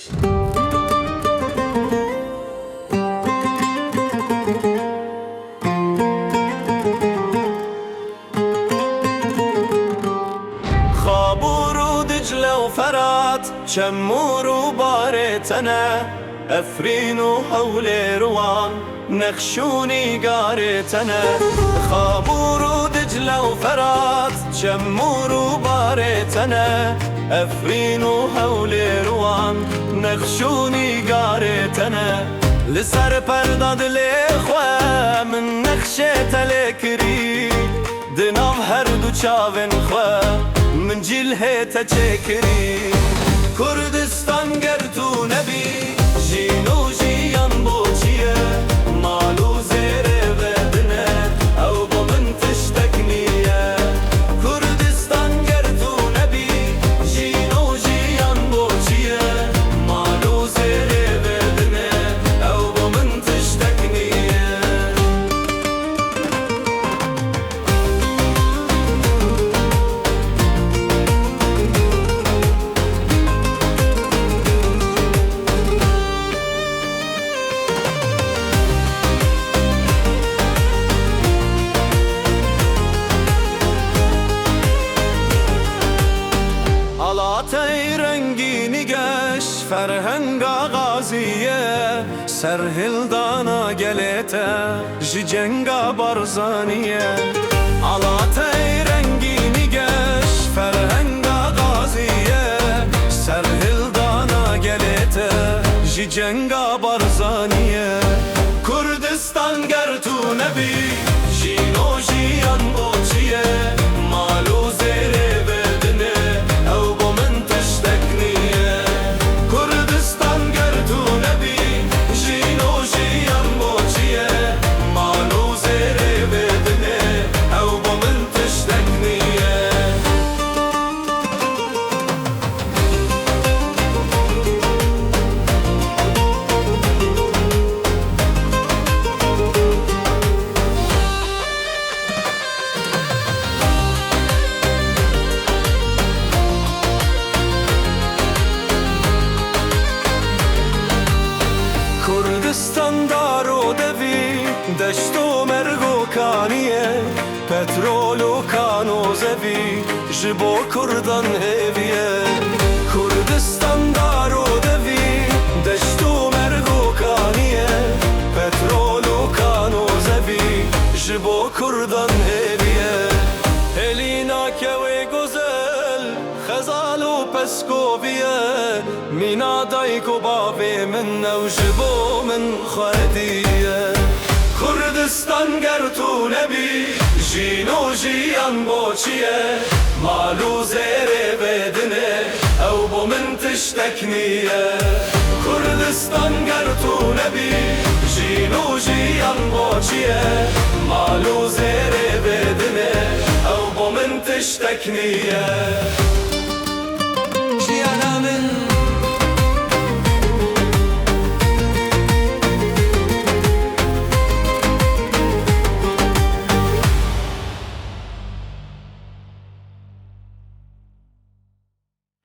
خابور ودجلة وفرات شمور وبارتنا أفرين وحول روان نخشوني قارتنا خابور ودجلة وفرات شمور وبارتنا أفرين وحول روان نخشوني قارتنا لسر پرداد لخوا من نخشت لکری دناو هر دو چاون خوا من جیله تا چکری کردستان گر تو نبی جینو جیان بوچیه مالو زیره بدنه او با من تشتکنیه کردستان گر تو نبی جینو جیان بوچیه مالو زیره بدنه او با من تشتکنیه Alatay rengini geç ferhenga gaziye serhildana gelete jicenga barzaniye Alatay rengini geç ferhenga gaziye serhildana gelete jicenga barzaniye Kurdistan gertu nebi jino jiyan boçiye malu zere Kurdistan daro devi deşto mergo kaniye petrolu kanozevi jibo kurdan heviye Kurdistan daro devi deşto mergo kaniye petrolu kanozevi jibo kurdan heviye Elina keve güzel خزالو پسکویه مینا دایکو باوی من نوجبو من خدیه کردستان گر تو نبی جینو جیان بوچیه مالو زیره بدنه او بو من تشتکنیه کردستان گر تو نبی جینو جیان بوچیه مالو زیره بدنه او بو من تشتکنیه Cihanamın